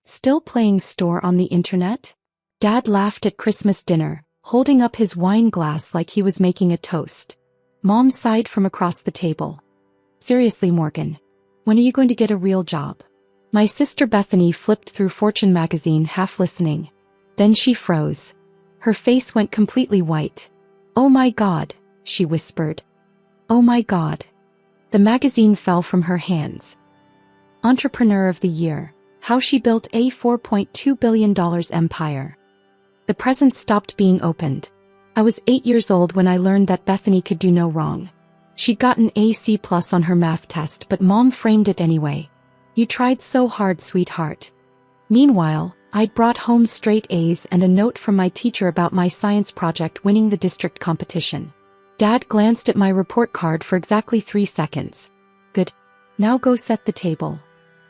Still playing store on the internet? Dad laughed at Christmas dinner, holding up his wine glass like he was making a toast. Mom sighed from across the table. Seriously, Morgan. When are you going to get a real job? My sister Bethany flipped through Fortune magazine half listening. Then she froze. Her face went completely white. "Oh my God," she whispered. "Oh my God." The magazine fell from her hands. Entrepreneur of the Year. How she built a $4.2 billion empire. The presents stopped being opened. I was 8 years old when I learned that Bethany could do no wrong. She'd gotten a C+ on her math test, but Mom framed it anyway. "You tried so hard, sweetheart." Meanwhile, I'd brought home straight A's and a note from my teacher about my science project winning the district competition. Dad glanced at my report card for exactly 3 seconds. "Good. Now go set the table."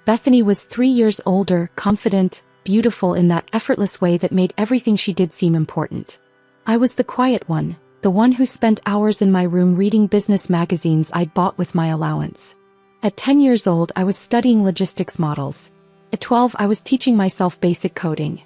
Bethany was 3 years older, confident, beautiful in that effortless way that made everything she did seem important. I was the quiet one, the one who spent hours in my room reading business magazines I'd bought with my allowance. At 10 years old, I was studying logistics models. At 12, I was teaching myself basic coding.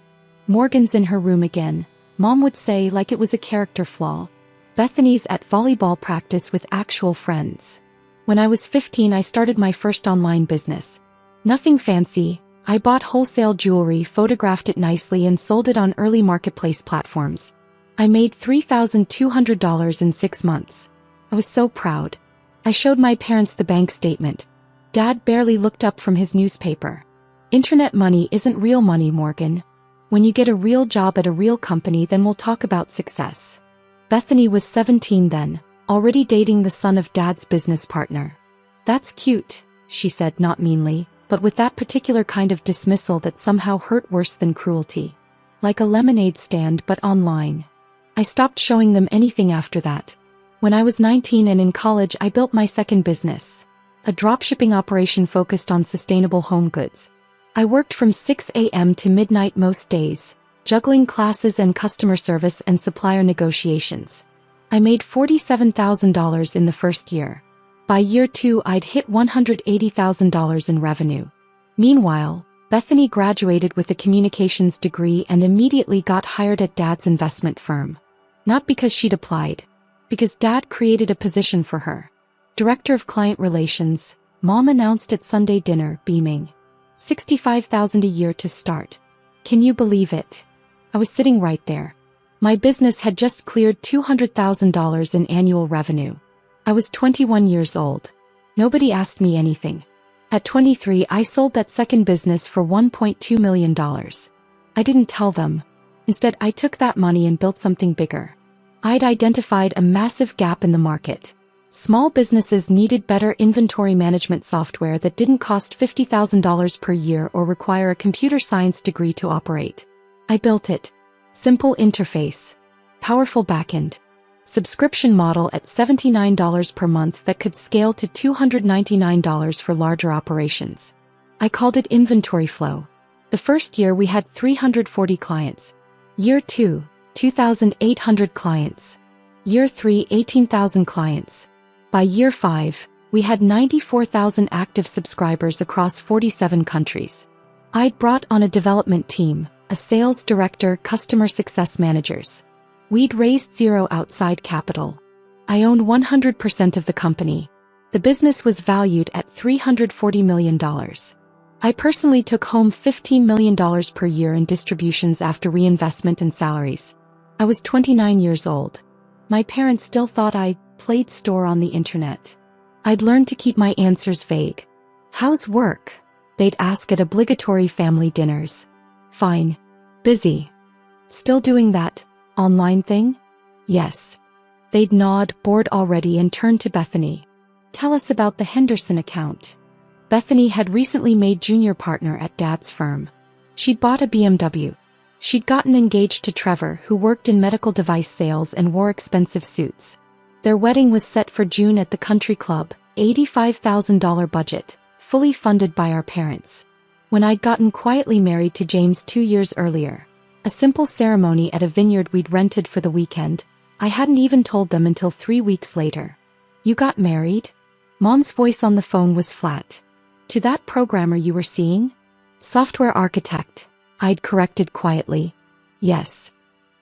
"Morgan's in her room again," Mom would say like it was a character flaw. "Bethany's at volleyball practice with actual friends." When I was 15, I started my first online business. Nothing fancy. I bought wholesale jewelry, photographed it nicely, and sold it on early marketplace platforms. I made $3,200 in 6 months. I was so proud. I showed my parents the bank statement. Dad barely looked up from his newspaper. "Internet money isn't real money, Morgan. When you get a real job at a real company, then we'll talk about success." Bethany was 17 then, already dating the son of Dad's business partner. "That's cute," she said, not meanly, but with that particular kind of dismissal that somehow hurt worse than cruelty. "Like a lemonade stand, but online." I stopped showing them anything after that. When I was 19 and in college, I built my second business. A dropshipping operation focused on sustainable home goods. I worked from 6 a.m. to midnight most days, juggling classes and customer service and supplier negotiations. I made $47,000 in the first year. By year 2, I'd hit $180,000 in revenue. Meanwhile, Bethany graduated with a communications degree and immediately got hired at Dad's investment firm. Not because she'd applied. Because Dad created a position for her. Director of Client Relations, Mom announced at Sunday dinner, beaming. $65,000 a year to start. Can you believe it? I was sitting right there. My business had just cleared $200,000 in annual revenue. I was 21 years old. Nobody asked me anything. At 23, I sold that second business for $1.2 million. I didn't tell them. Instead, I took that money and built something bigger. I'd identified a massive gap in the market. Small businesses needed better inventory management software that didn't cost $50,000 per year or require a computer science degree to operate. I built it. Simple interface. Powerful backend. Subscription model at $79 per month that could scale to $299 for larger operations. I called it inventory flow. The first year we had 340 clients. Year 2, 2,800 clients. Year 3, 18,000 clients. By year 5, we had 94,000 active subscribers across 47 countries. I'd brought on a development team, a sales director, customer success managers. We'd raised zero outside capital. I owned 100% of the company. The business was valued at $340 million. I personally took home $15 million per year in distributions after reinvestment and salaries. I was 29 years old. My parents still thought I played store on the internet. I'd learned to keep my answers vague. "How's work?" they'd ask at obligatory family dinners. "Fine. Busy." "Still doing that online thing?" "Yes." They'd nod, bored already, and turn to Bethany. "Tell us about the Henderson account." Bethany had recently made junior partner at Dad's firm. She'd bought a BMW. She'd gotten engaged to Trevor, who worked in medical device sales and wore expensive suits. Their wedding was set for June at the country club, $85,000 budget, fully funded by our parents. When I'd gotten quietly married to James 2 years earlier, a simple ceremony at a vineyard we'd rented for the weekend, I hadn't even told them until 3 weeks later. "You got married?" Mom's voice on the phone was flat. "To that programmer you were seeing?" Software architect, I'd corrected quietly. Yes.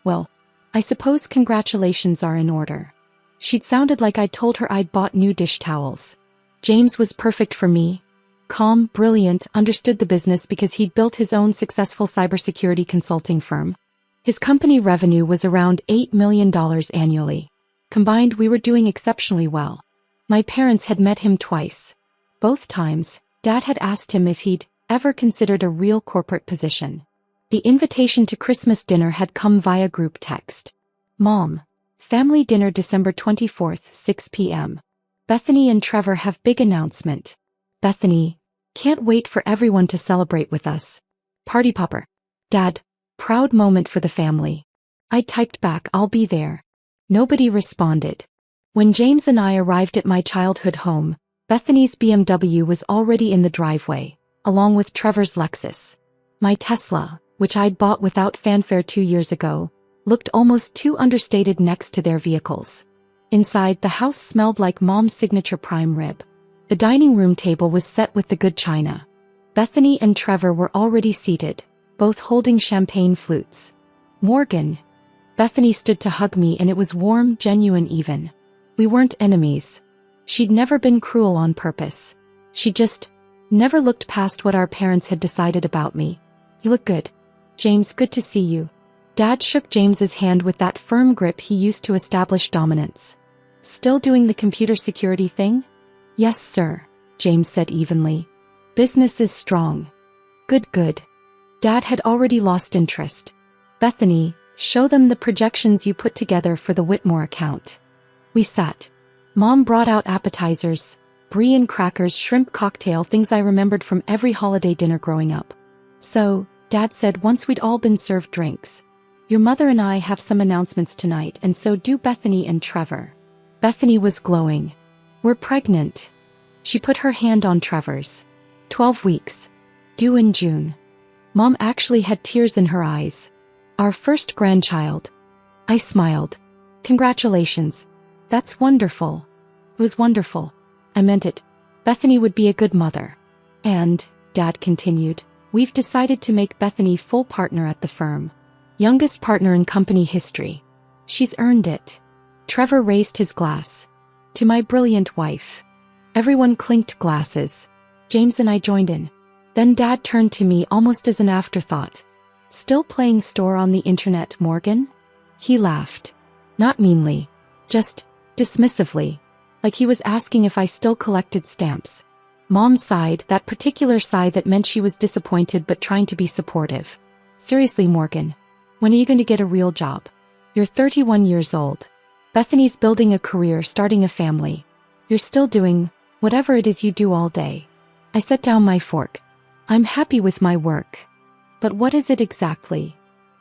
Well, I suppose congratulations are in order. She'd sounded like I'd told her I'd bought new dish towels. James was perfect for me. Calm, brilliant, understood the business because he'd built his own successful cybersecurity consulting firm. His company revenue was around $8 million annually. Combined, we were doing exceptionally well. My parents had met him twice. Both times, Dad had asked him if he'd ever considered a real corporate position. The invitation to Christmas dinner had come via group text. Mom, family dinner December 24th, 6 p.m. Bethany and Trevor have big announcement. Bethany, can't wait for everyone to celebrate with us. Party popper. Dad, proud moment for the family. I typed back, I'll be there. Nobody responded. When James and I arrived at my childhood home, Bethany's BMW was already in the driveway, along with Trevor's Lexus. My Tesla, which I'd bought without fanfare 2 years ago, looked almost too understated next to their vehicles. Inside, the house smelled like Mom's signature prime rib. The dining room table was set with the good china. Bethany and Trevor were already seated, both holding champagne flutes. Morgan. Bethany stood to hug me, and it was warm, genuine even. We weren't enemies. She'd never been cruel on purpose. She just never looked past what our parents had decided about me. You look good. James, good to see you. Dad shook James's hand with that firm grip he used to establish dominance. Still doing the computer security thing? Yes, sir, James said evenly. Business is strong. Good, good. Dad had already lost interest. Bethany, show them the projections you put together for the Whitmore account. We sat. Mom brought out appetizers, brie and crackers, shrimp cocktail, things I remembered from every holiday dinner growing up. So, Dad said once we'd all been served drinks, your mother and I have some announcements tonight, and so do Bethany and Trevor. Bethany was glowing. We're pregnant. She put her hand on Trevor's. 12 weeks. Due in June. Mom actually had tears in her eyes. Our first grandchild. I smiled. Congratulations. That's wonderful. It was wonderful. I meant it. Bethany would be a good mother. And, Dad continued, we've decided to make Bethany full partner at the firm. Youngest partner in company history. She's earned it. Trevor raised his glass. To my brilliant wife. Everyone clinked glasses. James and I joined in. Then Dad turned to me almost as an afterthought. Still playing store on the internet, Morgan? He laughed. Not meanly. Just dismissively. Like he was asking if I still collected stamps. Mom sighed, that particular sigh that meant she was disappointed but trying to be supportive. Seriously, Morgan. When are you going to get a real job? You're 31 years old. Bethany's building a career, starting a family. You're still doing whatever it is you do all day. I set down my fork. I'm happy with my work. But what is it exactly?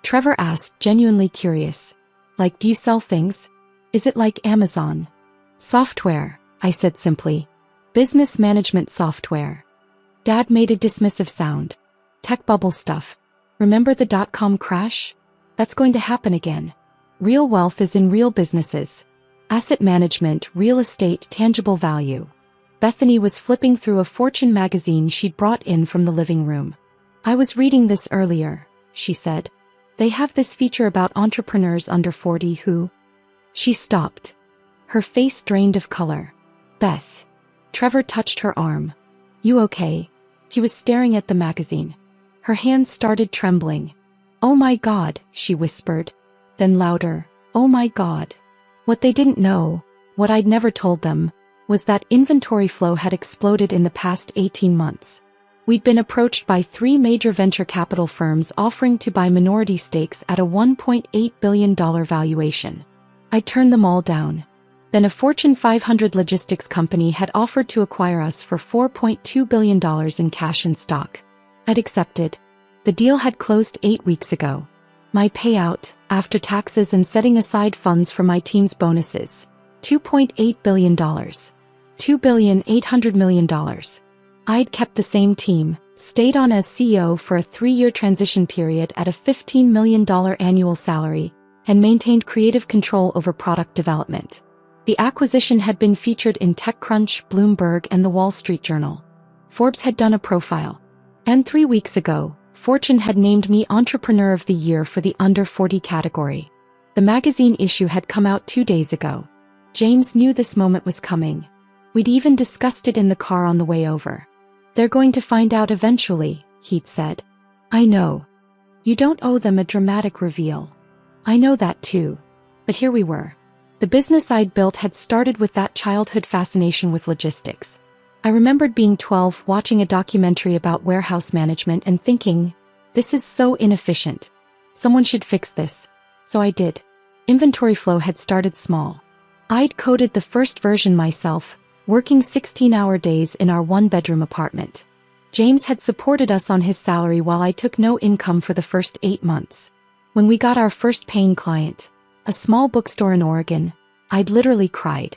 Trevor asked, genuinely curious. Like, do you sell things? Is it like Amazon? Software, I said simply. Business management software. Dad made a dismissive sound. Tech bubble stuff. Remember the dot-com crash? That's going to happen again. Real wealth is in real businesses. Asset management, real estate, tangible value. Bethany was flipping through a Fortune magazine she'd brought in from the living room. I was reading this earlier, she said. They have this feature about entrepreneurs under 40 who... She stopped. Her face drained of color. Beth. Trevor touched her arm. You okay? He was staring at the magazine. Her hands started trembling. Oh my God, she whispered. Then louder, oh my God. What they didn't know, what I'd never told them, was that inventory flow had exploded in the past 18 months. We'd been approached by 3 major venture capital firms offering to buy minority stakes at a $1.8 billion valuation. I turned them all down. Then a Fortune 500 logistics company had offered to acquire us for $4.2 billion in cash and stock. I'd accepted. The deal had closed 8 weeks ago. My payout, after taxes and setting aside funds for my team's bonuses, $2.8 billion. $2.8 billion. I'd kept the same team, stayed on as CEO for a 3-year transition period at a $15 million annual salary, and maintained creative control over product development. The acquisition had been featured in TechCrunch, Bloomberg, and The Wall Street Journal. Forbes had done a profile. And 3 weeks ago, Fortune had named me Entrepreneur of the Year for the Under 40 category. The magazine issue had come out 2 days ago. James knew this moment was coming. We'd even discussed it in the car on the way over. They're going to find out eventually, he'd said. I know. You don't owe them a dramatic reveal. I know that too. But here we were. The business I'd built had started with that childhood fascination with logistics. I remembered being 12, watching a documentary about warehouse management and thinking, this is so inefficient. Someone should fix this. So I did. Inventory flow had started small. I'd coded the first version myself, working 16-hour days in our one-bedroom apartment. James had supported us on his salary while I took no income for the first 8 months. When we got our first paying client, a small bookstore in Oregon, I'd literally cried.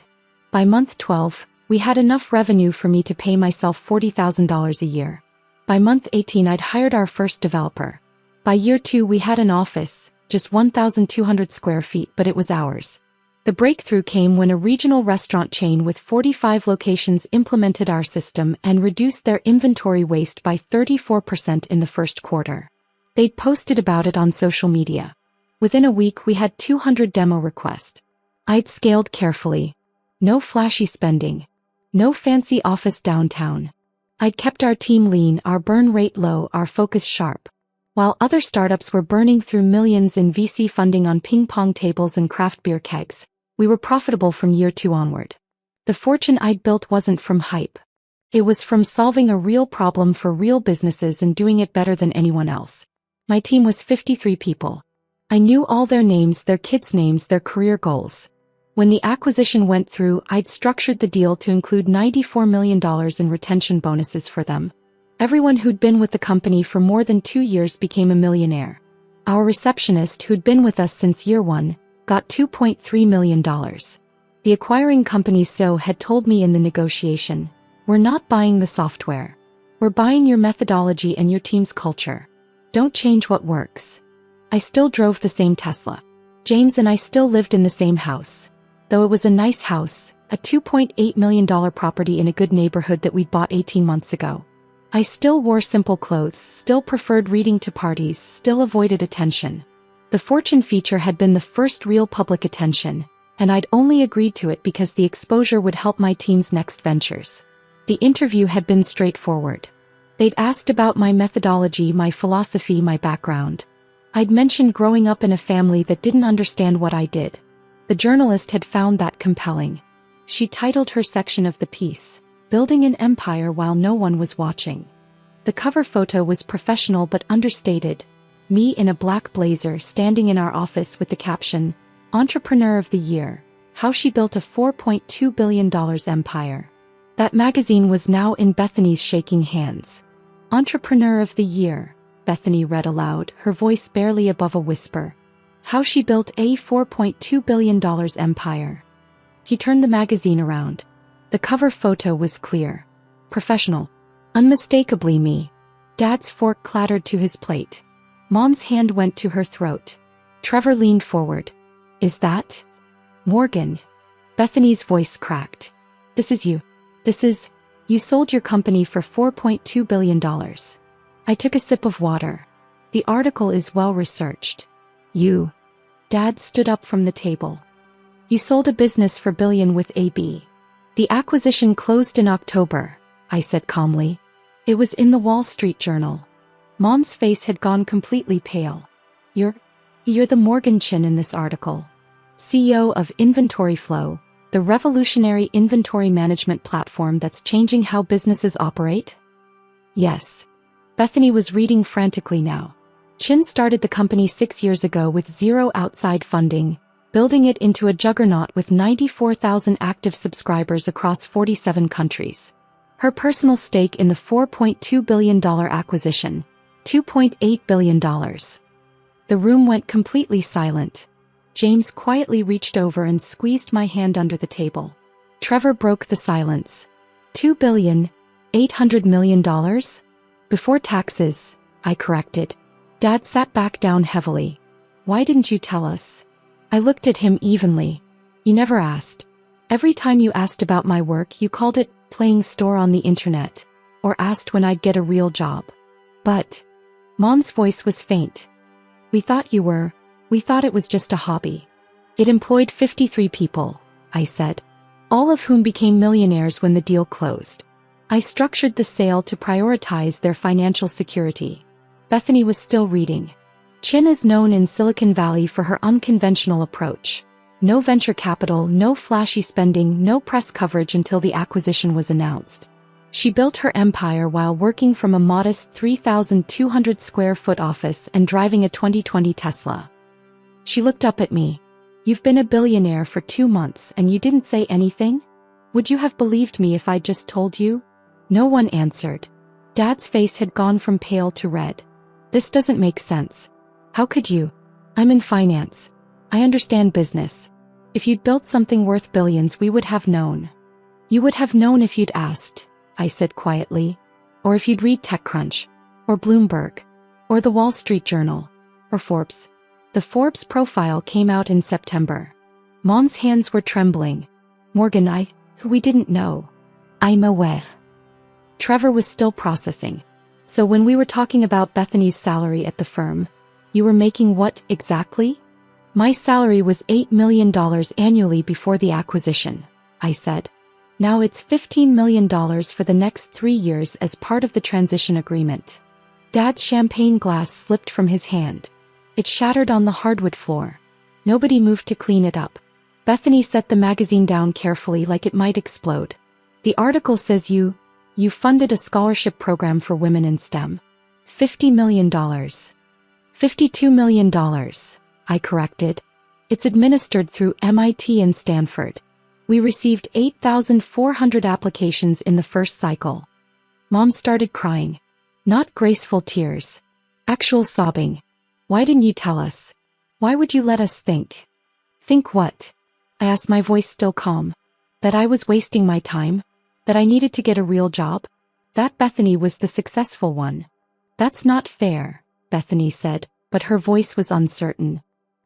By month 12, we had enough revenue for me to pay myself $40,000 a year. By month 18, I'd hired our first developer. By year 2, we had an office, just 1,200 square feet, but it was ours. The breakthrough came when a regional restaurant chain with 45 locations implemented our system and reduced their inventory waste by 34% in the first quarter. They'd posted about it on social media. Within a week, we had 200 demo requests. I'd scaled carefully. No flashy spending. No fancy office downtown. I'd kept our team lean, our burn rate low, our focus sharp. While other startups were burning through millions in VC funding on ping-pong tables and craft beer kegs, we were profitable from year 2 onward. The fortune I'd built wasn't from hype. It was from solving a real problem for real businesses and doing it better than anyone else. My team was 53 people. I knew all their names, their kids' names, their career goals. When the acquisition went through, I'd structured the deal to include $94 million in retention bonuses for them. Everyone who'd been with the company for more than 2 years became a millionaire. Our receptionist, who'd been with us since year 1, got $2.3 million. The acquiring company's CEO had told me in the negotiation, we're not buying the software. We're buying your methodology and your team's culture. Don't change what works. I still drove the same Tesla. James and I still lived in the same house. Though it was a nice house, a $2.8 million property in a good neighborhood that we'd bought 18 months ago. I still wore simple clothes, still preferred reading to parties, still avoided attention. The fortune feature had been the first real public attention, and I'd only agreed to it because the exposure would help my team's next ventures. The interview had been straightforward. They'd asked about my methodology, my philosophy, my background. I'd mentioned growing up in a family that didn't understand what I did. The journalist had found that compelling. She titled her section of the piece, Building an Empire While No One Was Watching. The cover photo was professional but understated. Me in a black blazer standing in our office with the caption, Entrepreneur of the Year, How She Built a $4.2 billion empire. That magazine was now in Bethany's shaking hands. Entrepreneur of the Year, Bethany read aloud, her voice barely above a whisper. How she built a $4.2 billion empire. He turned the magazine around. The cover photo was clear. Professional. Unmistakably me. Dad's fork clattered to his plate. Mom's hand went to her throat. Trevor leaned forward. Is that? Morgan. Bethany's voice cracked. This is you. You sold your company for $4.2 billion. I took a sip of water. The article is well researched. You. Dad stood up from the table. You sold a business for billion with AB. The acquisition closed in October, I said calmly. It was in the Wall Street Journal. Mom's face had gone completely pale. You're the Morgan Chin in this article. CEO of Inventory Flow, the revolutionary inventory management platform that's changing how businesses operate? Yes. Bethany was reading frantically now. Chin started the company 6 years ago with zero outside funding, building it into a juggernaut with 94,000 active subscribers across 47 countries. Her personal stake in the $4.2 billion acquisition, $2.8 billion. The room went completely silent. James quietly reached over and squeezed my hand under the table. Trevor broke the silence. $2.8 billion? Before taxes, I corrected. Dad sat back down heavily. Why didn't you tell us? I looked at him evenly. You never asked. Every time you asked about my work, you called it playing store on the internet, or asked when I'd get a real job. But Mom's voice was faint. We thought it was just a hobby. It employed 53 people, I said, all of whom became millionaires when the deal closed. I structured the sale to prioritize their financial security. Bethany was still reading. Chin is known in Silicon Valley for her unconventional approach. No venture capital, no flashy spending, no press coverage until the acquisition was announced. She built her empire while working from a modest 3,200 square foot office and driving a 2020 Tesla. She looked up at me. You've been a billionaire for 2 months and you didn't say anything? Would you have believed me if I'd just told you? No one answered. Dad's face had gone from pale to red. This doesn't make sense. How could you? I'm in finance. I understand business. If you'd built something worth billions, we would have known. You would have known if you'd asked, I said quietly. Or if you'd read TechCrunch, or Bloomberg, or the Wall Street Journal, or Forbes. The Forbes profile came out in September. Mom's hands were trembling. Morgan, we didn't know. I'm aware. Trevor was still processing. So when we were talking about Bethany's salary at the firm, you were making what exactly? My salary was $8 million annually before the acquisition, I said. Now it's $15 million for the next 3 years as part of the transition agreement. Dad's champagne glass slipped from his hand. It shattered on the hardwood floor. Nobody moved to clean it up. Bethany set the magazine down carefully like it might explode. The article says you funded a scholarship program for women in STEM. $50 million. $52 million, I corrected. It's administered through MIT and Stanford. We received 8,400 applications in the first cycle. Mom started crying. Not graceful tears. Actual sobbing. Why didn't you tell us? Why would you let us think? Think what? I asked, my voice still calm. That I was wasting my time? That I needed to get a real job? That Bethany was the successful one. That's not fair, Bethany said, but her voice was uncertain.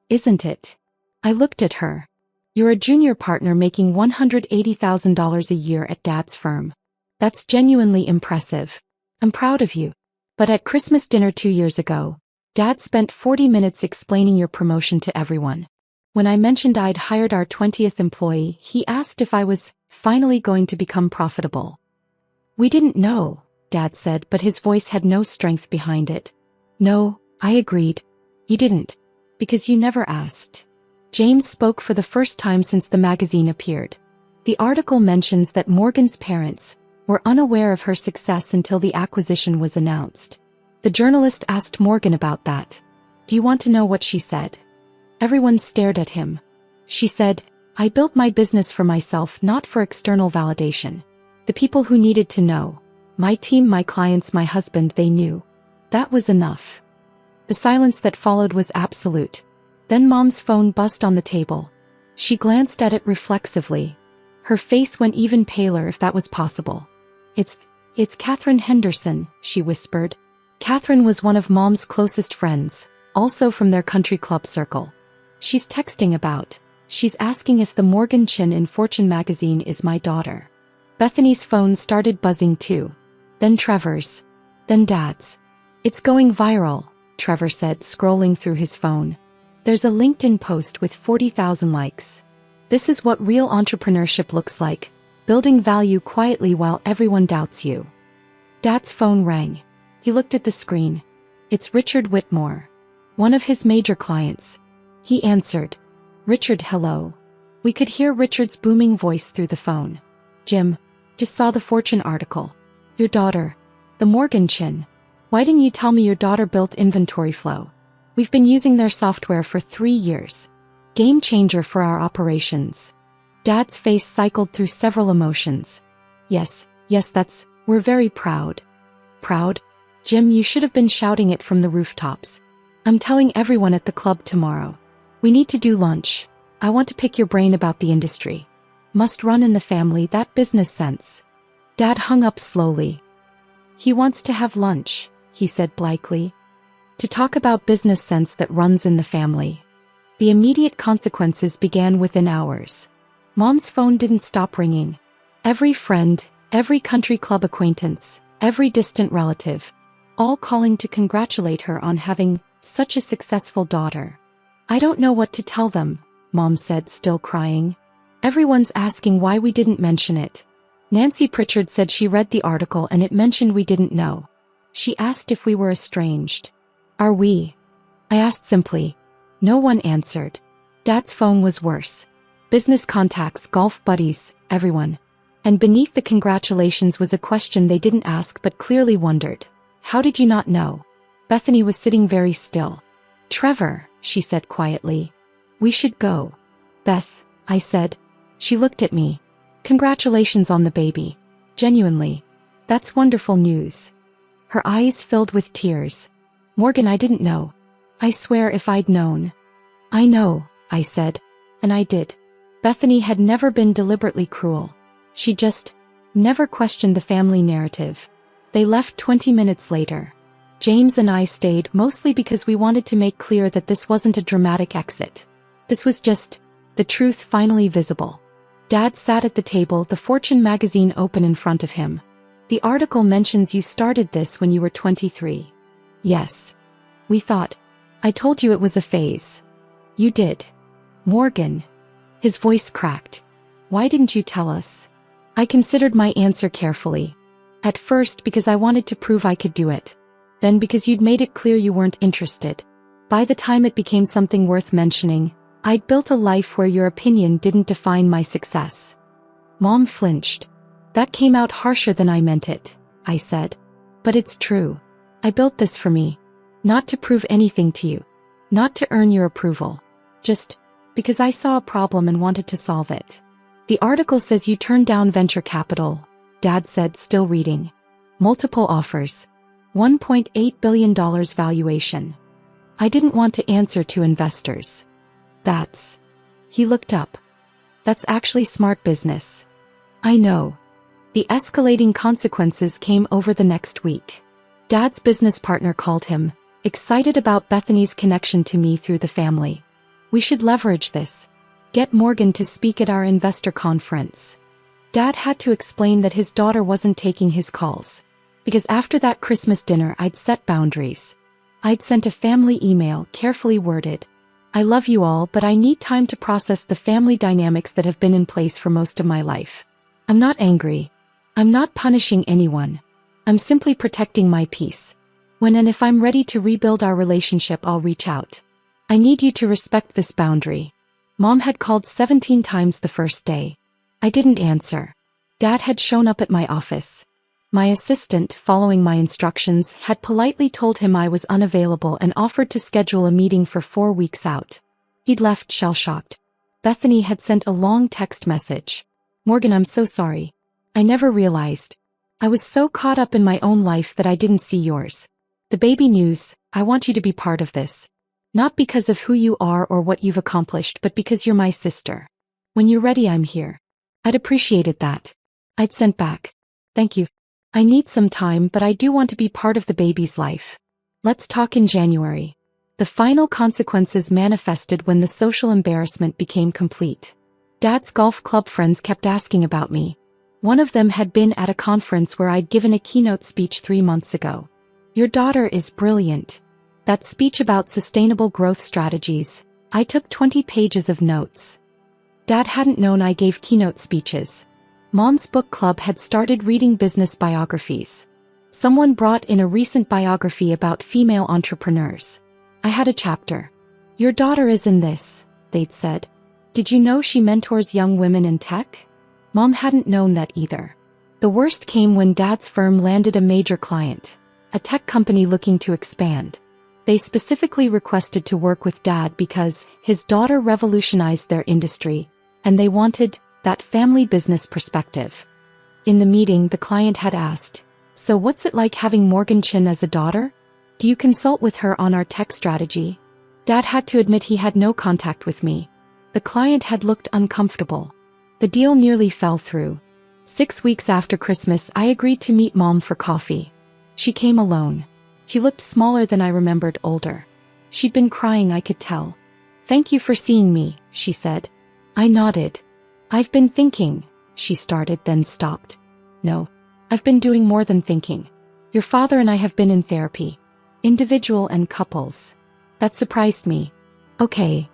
Isn't it? I looked at her. You're a junior partner making $180,000 a year at Dad's firm. That's genuinely impressive. I'm proud of you. But at Christmas dinner 2 years ago, Dad spent 40 minutes explaining your promotion to everyone. When I mentioned I'd hired our 20th employee, he asked if I was finally going to become profitable. We didn't know, Dad said, but his voice had no strength behind it. No, I agreed. You didn't. Because you never asked. James spoke for the first time since the magazine appeared. The article mentions that Morgan's parents were unaware of her success until the acquisition was announced. The journalist asked Morgan about that. Do you want to know what she said? Everyone stared at him. She said, I built my business for myself, not for external validation. The people who needed to know. My team, my clients, my husband, they knew. That was enough. The silence that followed was absolute. Then Mom's phone buzzed on the table. She glanced at it reflexively. Her face went even paler, if that was possible. It's Catherine Henderson, she whispered. Catherine was one of Mom's closest friends, also from their country club circle. She's texting about. She's asking if the Morgan Chin in Fortune magazine is my daughter. Bethany's phone started buzzing too. Then Trevor's. Then Dad's. It's going viral, Trevor said, scrolling through his phone. There's a LinkedIn post with 40,000 likes. This is what real entrepreneurship looks like, building value quietly while everyone doubts you. Dad's phone rang. He looked at the screen. It's Richard Whitmore. One of his major clients. He answered. Richard, hello. We could hear Richard's booming voice through the phone. Jim, just saw the Fortune article. Your daughter. The Morgan Chin. Why didn't you tell me your daughter built Inventory Flow? We've been using their software for 3 years. Game changer for our operations. Dad's face cycled through several emotions. Yes, we're very proud. Proud? Jim, you should have been shouting it from the rooftops. I'm telling everyone at the club tomorrow. We need to do lunch. I want to pick your brain about the industry. Must run in the family, that business sense. Dad hung up slowly. He wants to have lunch, he said blankly. To talk about business sense that runs in the family. The immediate consequences began within hours. Mom's phone didn't stop ringing. Every friend, every country club acquaintance, every distant relative. all calling to congratulate her on having such a successful daughter. I don't know what to tell them, Mom said, still crying. Everyone's asking why we didn't mention it. Nancy Pritchard said she read the article and it mentioned we didn't know. She asked if we were estranged. Are we? I asked simply. No one answered. Dad's phone was worse. Business contacts, golf buddies, everyone. And beneath the congratulations was a question they didn't ask but clearly wondered. How did you not know? Bethany was sitting very still. Trevor, she said quietly. We should go. Beth, I said. She looked at me. Congratulations on the baby. Genuinely. That's wonderful news. Her eyes filled with tears. Morgan, I didn't know. I swear if I'd known. I know, I said. And I did. Bethany had never been deliberately cruel. She just never questioned the family narrative. They left 20 minutes later. James and I stayed mostly because we wanted to make clear that this wasn't a dramatic exit. This was just the truth finally visible. Dad sat at the table, the Fortune magazine open in front of him. The article mentions you started this when you were 23. Yes. We thought. I told you it was a phase. You did. Morgan. His voice cracked. Why didn't you tell us? I considered my answer carefully. At first because I wanted to prove I could do it. Then because you'd made it clear you weren't interested. By the time it became something worth mentioning, I'd built a life where your opinion didn't define my success. Mom flinched. That came out harsher than I meant it, I said. But it's true. I built this for me. Not to prove anything to you. Not to earn your approval. Just because I saw a problem and wanted to solve it. The article says you turned down venture capital, Dad said, still reading. Multiple offers. $1.8 billion valuation. I didn't want to answer to investors. That's... He looked up. That's actually smart business. I know. The escalating consequences came over the next week. Dad's business partner called him, excited about Bethany's connection to me through the family. We should leverage this. Get Morgan to speak at our investor conference. Dad had to explain that his daughter wasn't taking his calls. Because after that Christmas dinner I'd set boundaries. I'd sent a family email, carefully worded. I love you all, but I need time to process the family dynamics that have been in place for most of my life. I'm not angry. I'm not punishing anyone. I'm simply protecting my peace. When and if I'm ready to rebuild our relationship, I'll reach out. I need you to respect this boundary. Mom had called 17 times the first day. I didn't answer. Dad had shown up at my office. My assistant, following my instructions, had politely told him I was unavailable and offered to schedule a meeting for 4 weeks out. He'd left shell-shocked. Bethany had sent a long text message. Morgan, I'm so sorry. I never realized. I was so caught up in my own life that I didn't see yours. The baby news, I want you to be part of this. Not because of who you are or what you've accomplished, but because you're my sister. When you're ready, I'm here. I'd appreciated that. I'd sent back. Thank you. I need some time, but I do want to be part of the baby's life. Let's talk in January. The final consequences manifested when the social embarrassment became complete. Dad's golf club friends kept asking about me. One of them had been at a conference where I'd given a keynote speech 3 months ago. Your daughter is brilliant. That speech about sustainable growth strategies. I took 20 pages of notes. Dad hadn't known I gave keynote speeches. Mom's book club had started reading business biographies. Someone brought in a recent biography about female entrepreneurs. I had a chapter. Your daughter is in this, they'd said. Did you know she mentors young women in tech? Mom hadn't known that either. The worst came when Dad's firm landed a major client, a tech company looking to expand. They specifically requested to work with Dad because his daughter revolutionized their industry, and they wanted that family business perspective. In the meeting, the client had asked, so what's it like having Morgan Chin as a daughter? Do you consult with her on our tech strategy? Dad had to admit he had no contact with me. The client had looked uncomfortable. The deal nearly fell through. 6 weeks after Christmas, I agreed to meet Mom for coffee. She came alone. She looked smaller than I remembered, older. She'd been crying, I could tell. Thank you for seeing me, she said. I nodded. I've been thinking, she started, then stopped. No, I've been doing more than thinking. Your father and I have been in therapy. Individual and couples. That surprised me. Okay.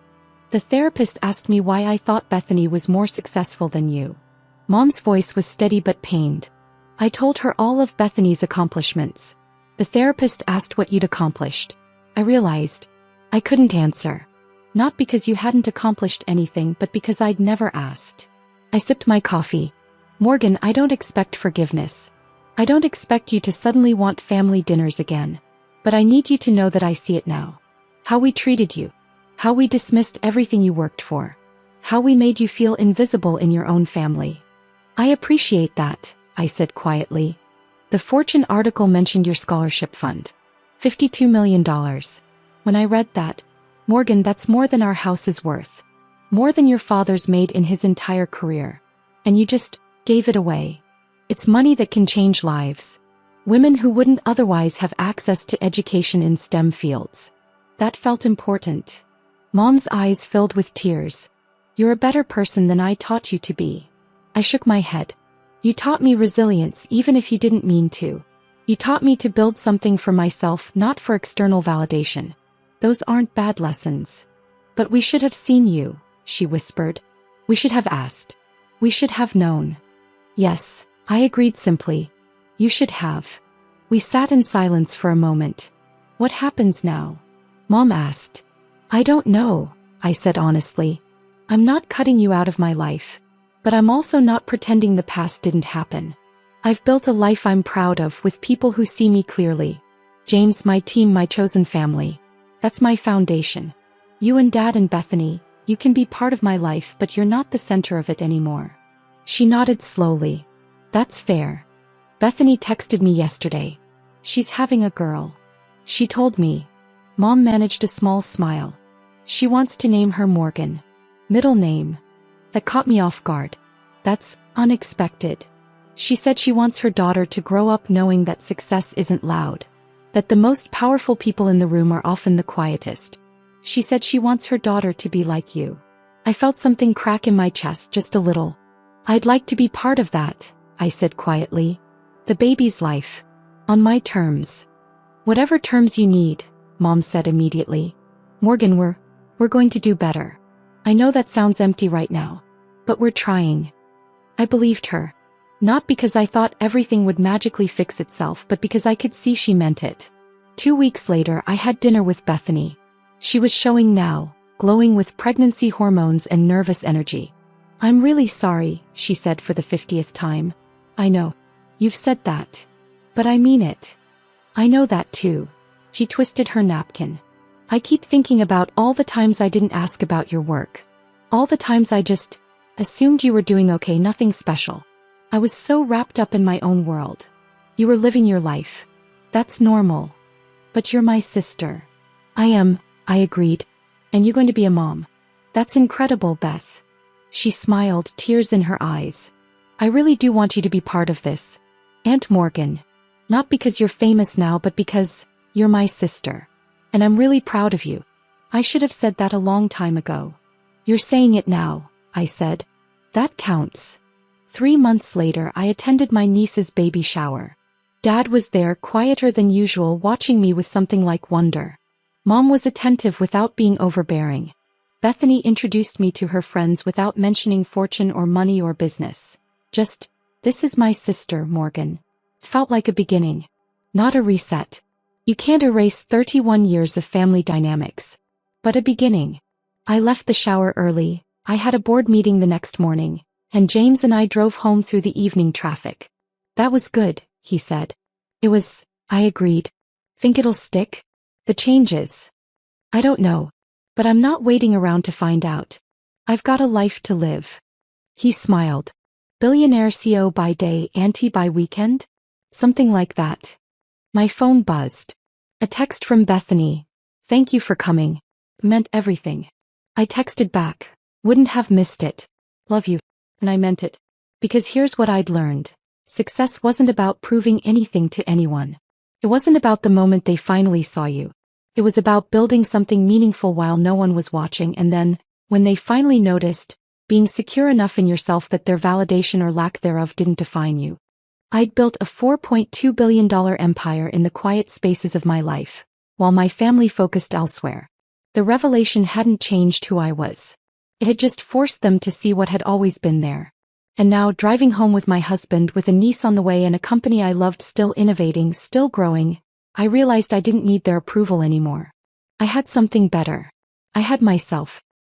The therapist asked me why I thought Bethany was more successful than you. Mom's voice was steady but pained. I told her all of Bethany's accomplishments. The therapist asked what you'd accomplished. I realized I couldn't answer. Not because you hadn't accomplished anything, but because I'd never asked. I sipped my coffee. Morgan, I don't expect forgiveness. I don't expect you to suddenly want family dinners again. But I need you to know that I see it now. How we treated you. How we dismissed everything you worked for. How we made you feel invisible in your own family. I appreciate that, I said quietly. The Fortune article mentioned your scholarship fund. $52 million. When I read that, Morgan, that's more than our house is worth. More than your father's made in his entire career. And you just gave it away. It's money that can change lives. Women who wouldn't otherwise have access to education in STEM fields. That felt important. Mom's eyes filled with tears. You're a better person than I taught you to be. I shook my head. You taught me resilience even if you didn't mean to. You taught me to build something for myself, not for external validation. Those aren't bad lessons. But we should have seen you, she whispered. We should have asked. We should have known. Yes, I agreed simply. You should have. We sat in silence for a moment. What happens now? Mom asked. I don't know, I said honestly. I'm not cutting you out of my life. But I'm also not pretending the past didn't happen. I've built a life I'm proud of with people who see me clearly. James, my team, my chosen family. That's my foundation. You and Dad and Bethany, you can be part of my life, but you're not the center of it anymore. She nodded slowly. That's fair. Bethany texted me yesterday. She's having a girl. She told me. Mom managed a small smile. She wants to name her Morgan. Middle name. That caught me off guard. That's unexpected. She said she wants her daughter to grow up knowing that success isn't loud. That the most powerful people in the room are often the quietest. She said she wants her daughter to be like you. I felt something crack in my chest just a little. I'd like to be part of that, I said quietly. The baby's life. On my terms. Whatever terms you need, Mom said immediately. Morgan, we're going to do better. I know that sounds empty right now. But we're trying. I believed her. Not because I thought everything would magically fix itself, but because I could see she meant it. 2 weeks later, I had dinner with Bethany. She was showing now, glowing with pregnancy hormones and nervous energy. I'm really sorry, she said for the 50th time. I know. You've said that. But I mean it. I know that too. She twisted her napkin. I keep thinking about all the times I didn't ask about your work. All the times I just assumed you were doing okay, nothing special. I was so wrapped up in my own world. You were living your life. That's normal. But you're my sister. I am, I agreed. And you're going to be a mom. That's incredible, Beth. She smiled, tears in her eyes. I really do want you to be part of this. Aunt Morgan. Not because you're famous now, but because you're my sister. And I'm really proud of you. I should have said that a long time ago. You're saying it now, I said. That counts. 3 months later, I attended my niece's baby shower. Dad was there, quieter than usual, watching me with something like wonder. Mom was attentive without being overbearing. Bethany introduced me to her friends without mentioning fortune or money or business. Just, this is my sister, Morgan. Felt like a beginning. Not a reset. You can't erase 31 years of family dynamics. But a beginning. I left the shower early. I had a board meeting the next morning, and James and I drove home through the evening traffic. That was good, he said. It was, I agreed. Think it'll stick? The changes. I don't know. But I'm not waiting around to find out. I've got a life to live. He smiled. Billionaire CEO by day, auntie by weekend? Something like that. My phone buzzed. A text from Bethany. Thank you for coming. Meant everything. I texted back. Wouldn't have missed it. Love you. And I meant it. Because here's what I'd learned. Success wasn't about proving anything to anyone. It wasn't about the moment they finally saw you. It was about building something meaningful while no one was watching, and then, when they finally noticed, being secure enough in yourself that their validation or lack thereof didn't define you. I'd built a $4.2 billion empire in the quiet spaces of my life, while my family focused elsewhere. The revelation hadn't changed who I was. It had just forced them to see what had always been there. And now, driving home with my husband, with a niece on the way and a company I loved still innovating, still growing, I realized I didn't need their approval anymore. I had something better. I had myself.